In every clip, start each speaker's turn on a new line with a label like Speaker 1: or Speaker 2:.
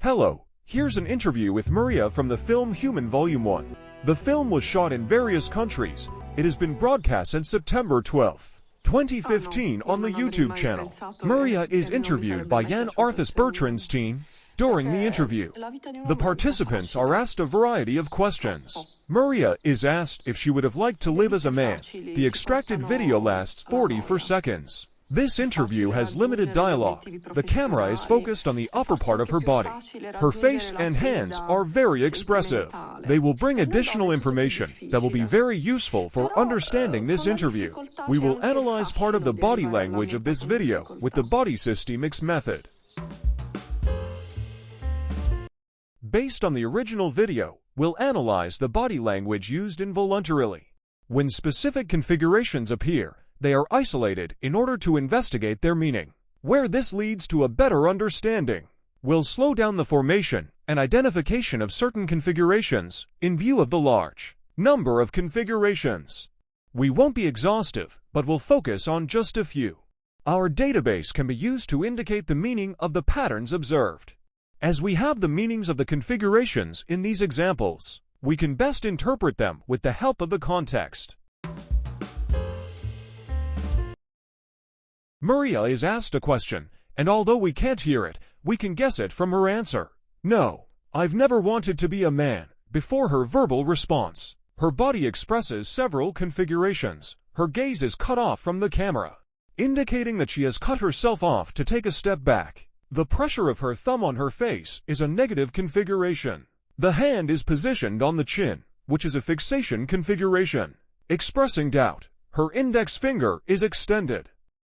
Speaker 1: Hello, here's an interview with Maria from the film Human Vol.1. The film was shot in various countries. It has been broadcast since September 12, 2015 on the YouTube channel. Maria is interviewed by Yann Arthus-Bertrand's team. During the interview, the participants are asked a variety of questions. Maria is asked if she would have liked to live as a man. The extracted video lasts 44 seconds. This interview has limited dialogue. The camera is focused on the upper part of her body. Her face and hands are very expressive. They will bring additional information that will be very useful for understanding this interview. We will analyze part of the body language of this video with the Bodysystemics method. Based on the original video, we'll analyze the body language used involuntarily. When specific configurations appear, they are isolated in order to investigate their meaning. Where this leads to a better understanding, we'll slow down the formation and identification of certain configurations in view of the large number of configurations. We won't be exhaustive, but will focus on just a few. Our database can be used to indicate the meaning of the patterns observed. As we have the meanings of the configurations in these examples, we can best interpret them with the help of the context. Maria is asked a question, and although we can't hear it, we can guess it from her answer. No, I've never wanted to be a man. Before her verbal response, her body expresses several configurations. Her gaze is cut off from the camera, indicating that she has cut herself off to take a step back. The pressure of her thumb on her face is a negative configuration. The hand is positioned on the chin, which is a fixation configuration, expressing doubt. Her index finger is extended,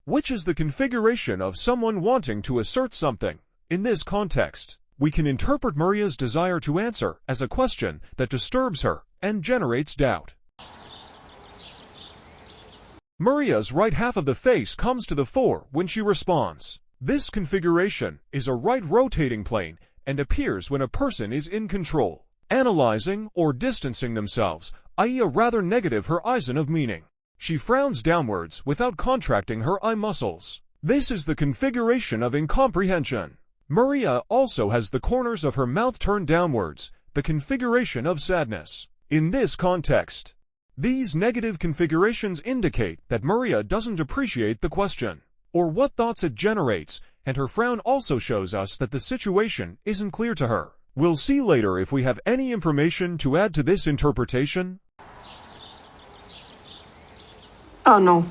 Speaker 1: which is the configuration of someone wanting to assert something. In this context, we can interpret Maria's desire to answer as a question that disturbs her and generates doubt. Maria's right half of the face comes to the fore when she responds. This configuration is a right rotating plane and appears when a person is in control, analyzing or distancing themselves, i.e. a rather negative horizon of meaning. She frowns downwards without contracting her eye muscles. This is the configuration of incomprehension. Maria also has the corners of her mouth turned downwards, the configuration of sadness. In this context, these negative configurations indicate that Maria doesn't appreciate the question or what thoughts it generates, and her frown also shows us that the situation isn't clear to her. We'll see later if we have any information to add to this interpretation.
Speaker 2: Oh no.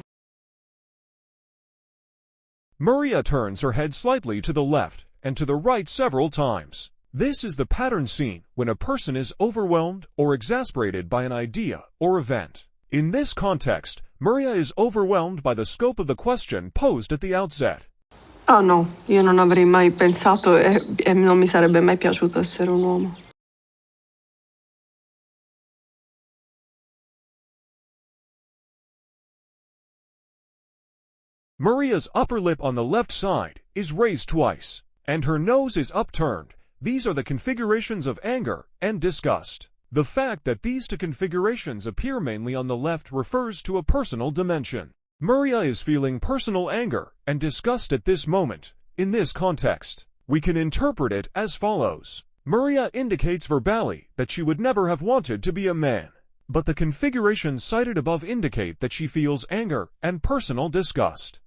Speaker 1: Maria turns her head slightly to the left and to the right several times. This is the pattern seen when a person is overwhelmed or exasperated by an idea or event. In this context, Maria is overwhelmed by the scope of the question posed at the outset.
Speaker 2: Oh no, io non avrei mai pensato e non mi sarebbe mai piaciuto essere un uomo.
Speaker 1: Maria's upper lip on the left side is raised twice, and her nose is upturned. These are the configurations of anger and disgust. The fact that these two configurations appear mainly on the left refers to a personal dimension. Maria is feeling personal anger and disgust at this moment. In this context, we can interpret it as follows. Maria indicates verbally that she would never have wanted to be a man, but the configurations cited above indicate that she feels anger and personal disgust.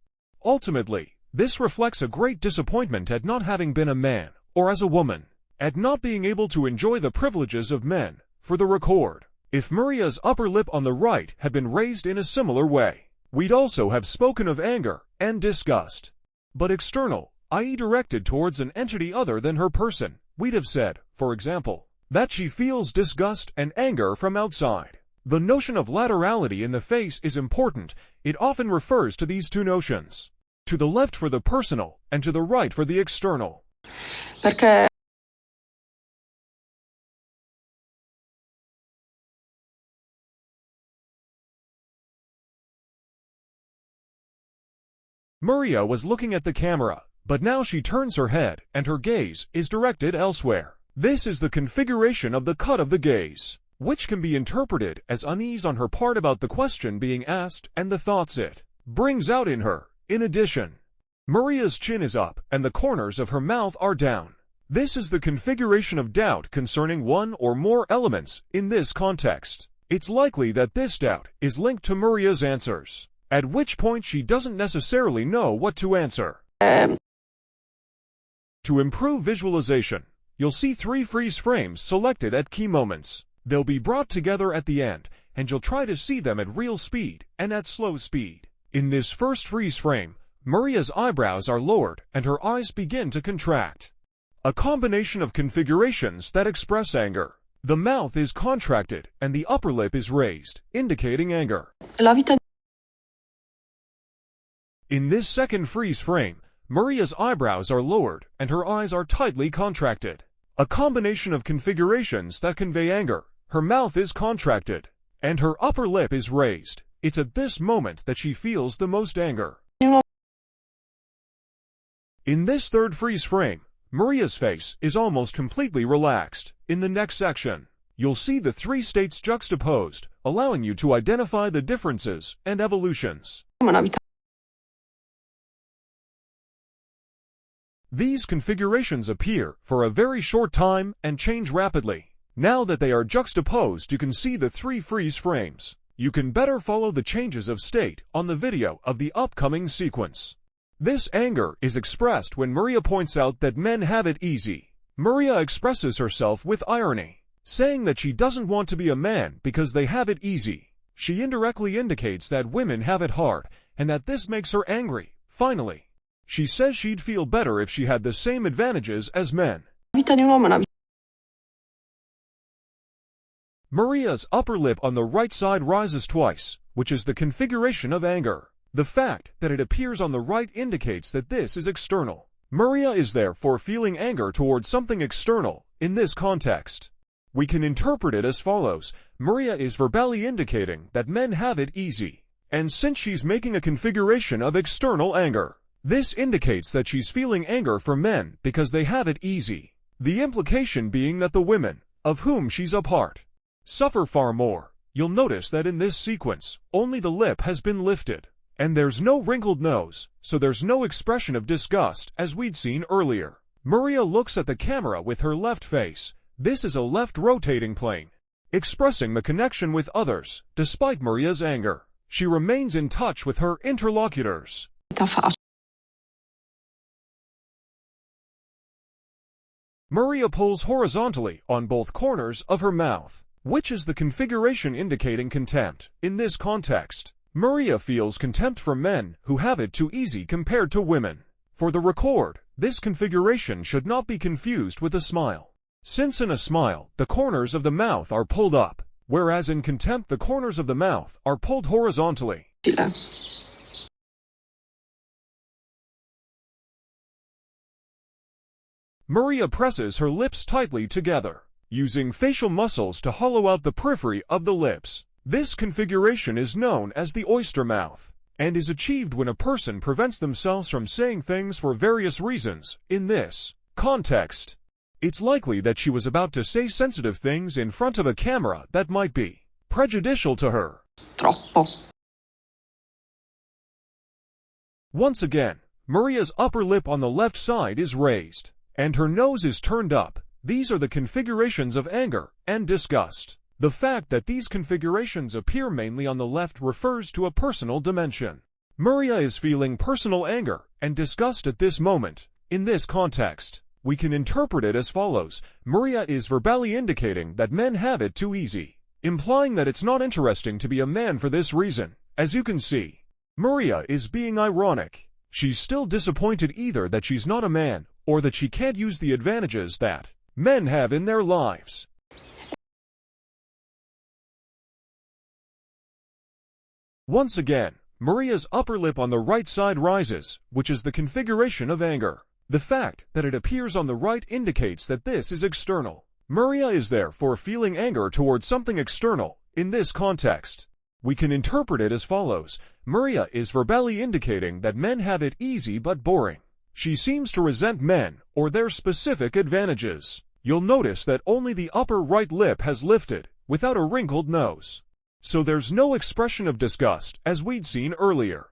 Speaker 1: Ultimately, this reflects a great disappointment at not having been a man, or as a woman, at not being able to enjoy the privileges of men. For the record, if Maria's upper lip on the right had been raised in a similar way, we'd also have spoken of anger and disgust. But external, i.e. directed towards an entity other than her person, we'd have said, for example, that she feels disgust and anger from outside. The notion of laterality in the face is important. It often refers to these two notions. To the left for the personal, and to the right for the external.
Speaker 2: Perché
Speaker 1: Maria was looking at the camera, but now she turns her head and her gaze is directed elsewhere. This is the configuration of the cut of the gaze, which can be interpreted as unease on her part about the question being asked and the thoughts it brings out in her. In addition, Maria's chin is up and the corners of her mouth are down. This is the configuration of doubt concerning one or more elements in this context. It's likely that this doubt is linked to Maria's answers, at which point she doesn't necessarily know what to answer. To improve visualization, you'll see 3 freeze frames selected at key moments. They'll be brought together at the end, and you'll try to see them at real speed and at slow speed. In this first freeze frame, Maria's eyebrows are lowered and her eyes begin to contract. A combination of configurations that express anger. The mouth is contracted and the upper lip is raised, indicating anger. In this second freeze frame, Maria's eyebrows are lowered and her eyes are tightly contracted. A combination of configurations that convey anger. Her mouth is contracted and her upper lip is raised. It's at this moment that she feels the most anger. In this third freeze frame, Maria's face is almost completely relaxed. In the next section, you'll see the 3 states juxtaposed, allowing you to identify the differences and evolutions. These configurations appear for a very short time and change rapidly. Now that they are juxtaposed, you can see the 3 freeze frames. You can better follow the changes of state on the video of the upcoming sequence. This anger is expressed when Maria points out that men have it easy. Maria expresses herself with irony, saying that she doesn't want to be a man because they have it easy. She indirectly indicates that women have it hard, and that this makes her angry. Finally, she says she'd feel better if she had the same advantages as men. Maria's upper lip on the right side rises twice, which is the configuration of anger. The fact that it appears on the right indicates that this is external. Maria is therefore feeling anger towards something external in this context. We can interpret it as follows. Maria is verbally indicating that men have it easy. And since she's making a configuration of external anger, this indicates that she's feeling anger for men because they have it easy. The implication being that the women, of whom she's a part, suffer far more. You'll notice that in this sequence, only the lip has been lifted, and there's no wrinkled nose, so there's no expression of disgust as we'd seen earlier. Maria looks at the camera with her left face. This is a left rotating plane, expressing the connection with others. Despite Maria's anger, she remains in touch with her interlocutors. Maria pulls horizontally on both corners of her mouth, which is the configuration indicating contempt. In this context, Maria feels contempt for men who have it too easy compared to women. For the record, this configuration should not be confused with a smile, since in a smile, the corners of the mouth are pulled up, whereas in contempt the corners of the mouth are pulled horizontally. Maria presses her lips tightly together, using facial muscles to hollow out the periphery of the lips. This configuration is known as the oyster mouth, and is achieved when a person prevents themselves from saying things for various reasons. In this context, it's likely that she was about to say sensitive things in front of a camera that might be prejudicial to her.
Speaker 2: Troppo.
Speaker 1: Once again, Maria's upper lip on the left side is raised, and her nose is turned up. These are the configurations of anger and disgust. The fact that these configurations appear mainly on the left refers to a personal dimension. Maria is feeling personal anger and disgust at this moment. In this context, we can interpret it as follows. Maria is verbally indicating that men have it too easy, implying that it's not interesting to be a man for this reason. As you can see, Maria is being ironic. She's still disappointed either that she's not a man, or that she can't use the advantages that men have in their lives. Once again, Maria's upper lip on the right side rises, which is the configuration of anger. The fact that it appears on the right indicates that this is external. Maria is therefore feeling anger towards something external. In this context, we can interpret it as follows. Maria is verbally indicating that men have it easy but boring. She seems to resent men or their specific advantages. You'll notice that only the upper right lip has lifted, without a wrinkled nose. So there's no expression of disgust, as we'd seen earlier.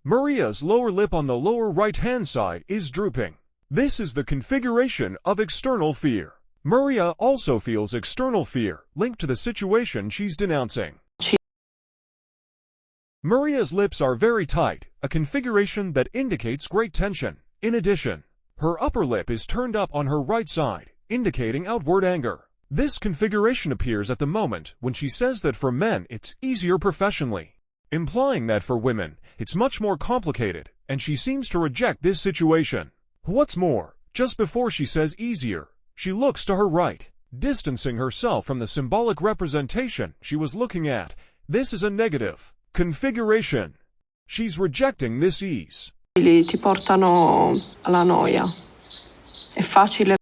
Speaker 1: Maria's lower lip on the lower right-hand side is drooping, This is the configuration of external fear. Maria also feels external fear linked to the situation she's denouncing. Maria's lips are very tight, a configuration that indicates great tension. In addition, her upper lip is turned up on her right side, indicating outward anger. This configuration appears at the moment when she says that for men it's easier professionally, implying that for women it's much more complicated, and she seems to reject this situation. What's more, just before she says easier, she looks to her right, distancing herself from the symbolic representation she was looking at. This is a negative configuration. She's rejecting this ease.
Speaker 2: Ti portano alla noia. È facile.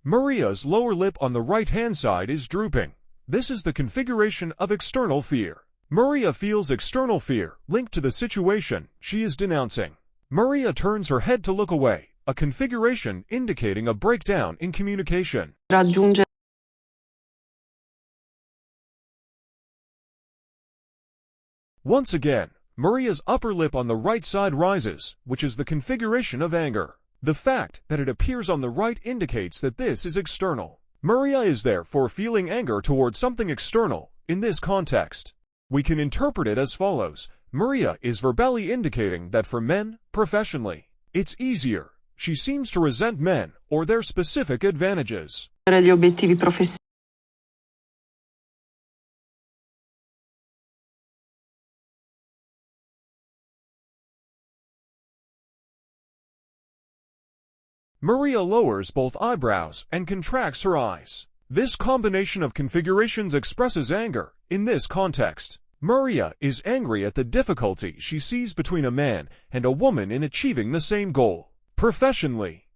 Speaker 1: Maria's lower lip on the right-hand side is drooping. This is the configuration of external fear. Maria feels external fear linked to the situation she is denouncing. Maria turns her head to look away, a configuration indicating a breakdown in communication.
Speaker 2: Raggiungere.
Speaker 1: Once again, Maria's upper lip on the right side rises, which is the configuration of anger. The fact that it appears on the right indicates that this is external. Maria is therefore feeling anger towards something external. In this context, we can interpret it as follows. Maria is verbally indicating that for men, professionally, it's easier. She seems to resent men or their specific advantages.
Speaker 2: Gli obiettivi professionali.
Speaker 1: Maria lowers both eyebrows and contracts her eyes. This combination of configurations expresses anger. In this context, Maria is angry at the difficulty she sees between a man and a woman in achieving the same goal professionally.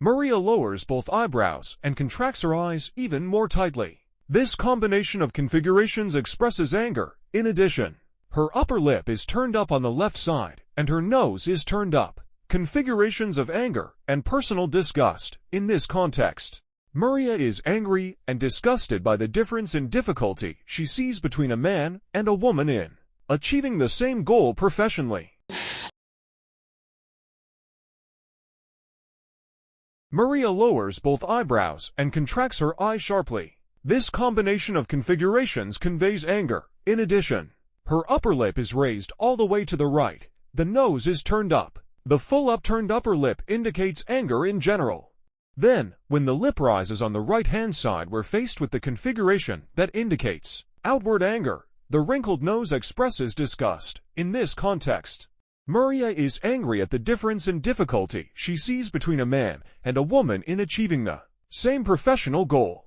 Speaker 1: Maria lowers both eyebrows and contracts her eyes even more tightly. This combination of configurations expresses anger. In addition, her upper lip is turned up on the left side, and her nose is turned up. Configurations of anger and personal disgust. In this context, Maria is angry and disgusted by the difference in difficulty she sees between a man and a woman in achieving the same goal professionally. Maria lowers both eyebrows and contracts her eyes sharply. This combination of configurations conveys anger. In addition, her upper lip is raised all the way to the right. The nose is turned up. The full upturned upper lip indicates anger in general. Then, when the lip rises on the right-hand side, we're faced with the configuration that indicates outward anger. The wrinkled nose expresses disgust. In this context, Maria is angry at the difference in difficulty she sees between a man and a woman in achieving the same professional goal.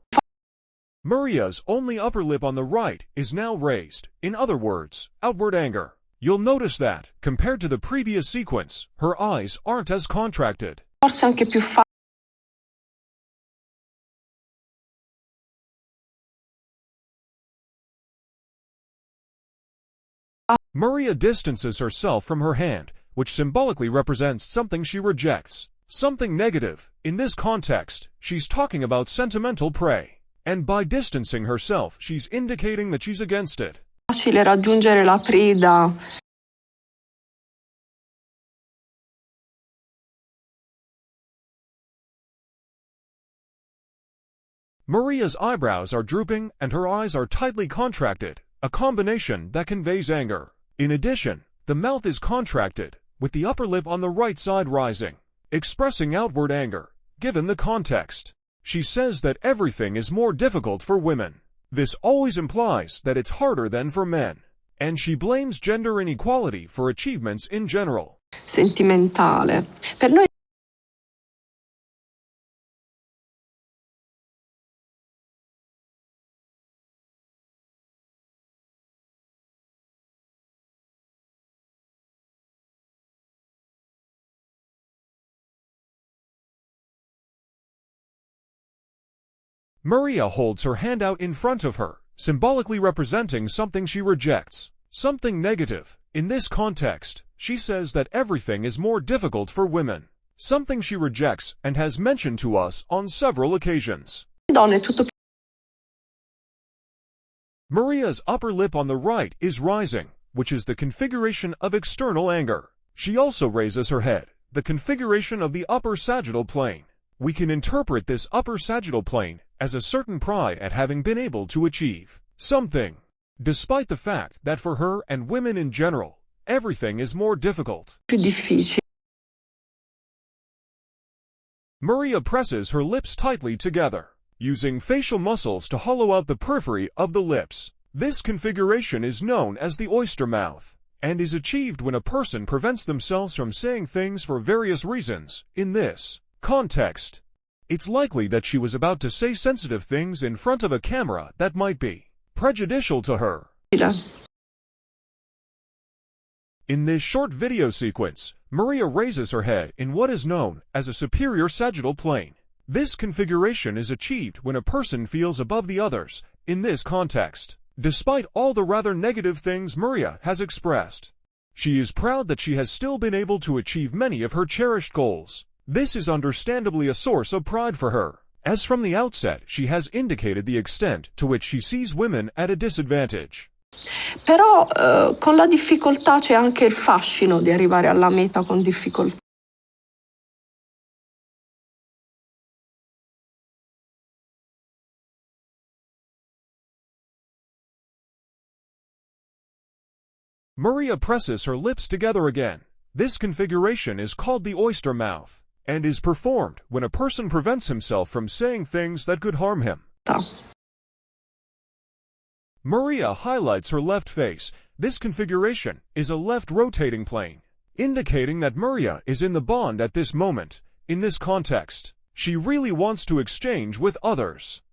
Speaker 1: Maria's only upper lip on the right is now raised. In other words, outward anger. You'll notice that, compared to the previous sequence, her eyes aren't as contracted.
Speaker 2: Forse anche più facile.
Speaker 1: Maria distances herself from her hand, which symbolically represents something she rejects, something negative. In this context, she's talking about sentimental prey. And by distancing herself, she's indicating that she's against it.
Speaker 2: Facile raggiungere la preda.
Speaker 1: Maria's eyebrows are drooping and her eyes are tightly contracted, a combination that conveys anger. In addition, the mouth is contracted, with the upper lip on the right side rising, expressing outward anger. Given the context, she says that everything is more difficult for women. This always implies that it's harder than for men. And she blames gender inequality for achievements in general.
Speaker 2: Sentimentale. Per noi
Speaker 1: Maria holds her hand out in front of her, symbolically representing something she rejects, something negative. In this context, she says that everything is more difficult for women, something she rejects and has mentioned to us on several occasions.
Speaker 2: Donne tutto.
Speaker 1: Maria's upper lip on the right is rising, which is the configuration of external anger. She also raises her head, the configuration of the upper sagittal plane. We can interpret this upper sagittal plane as a certain pride at having been able to achieve something, despite the fact that for her and women in general, everything is more difficult.
Speaker 2: Più difficile.
Speaker 1: Maria presses her lips tightly together, using facial muscles to hollow out the periphery of the lips. This configuration is known as the oyster mouth, and is achieved when a person prevents themselves from saying things for various reasons. In this context, it's likely that she was about to say sensitive things in front of a camera that might be prejudicial to her. In this short video sequence, Maria raises her head in what is known as a superior sagittal plane. This configuration is achieved when a person feels above the others. In this context, despite all the rather negative things Maria has expressed, she is proud that she has still been able to achieve many of her cherished goals. This is understandably a source of pride for her, as from the outset she has indicated the extent to which she sees women at a disadvantage.
Speaker 2: Però con la difficoltà c'è anche il fascino di arrivare alla meta con difficoltà.
Speaker 1: Maria presses her lips together again. This configuration is called the oyster mouth, and is performed when a person prevents himself from saying things that could harm him. Maria highlights her left face. This configuration is a left rotating plane, indicating that Maria is in the bond at this moment. In this context, she really wants to exchange with others.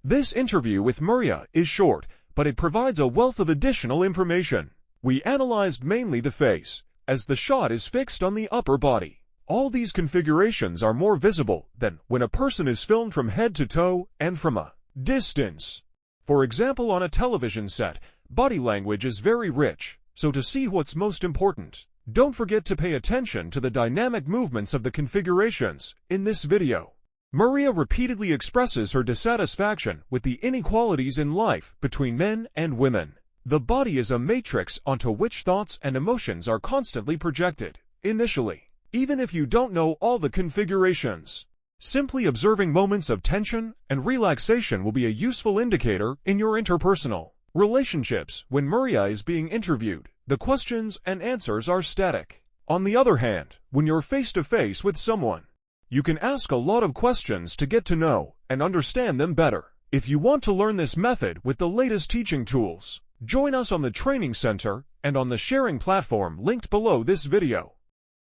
Speaker 1: This interview with Maria is short, but it provides a wealth of additional information. We analyzed mainly the face, as the shot is fixed on the upper body. All these configurations are more visible than when a person is filmed from head to toe and from a distance. For example, on a television set, body language is very rich, so to see what's most important, don't forget to pay attention to the dynamic movements of the configurations. In this video, Maria repeatedly expresses her dissatisfaction with the inequalities in life between men and women. The body is a matrix onto which thoughts and emotions are constantly projected. Initially, even if you don't know all the configurations, simply observing moments of tension and relaxation will be a useful indicator in your interpersonal relationships. When Maria is being interviewed, the questions and answers are static. On the other hand, when you're face to face with someone, you can ask a lot of questions to get to know and understand them better. If you want to learn this method with the latest teaching tools, join us on the Training Center and on the sharing platform linked below this video.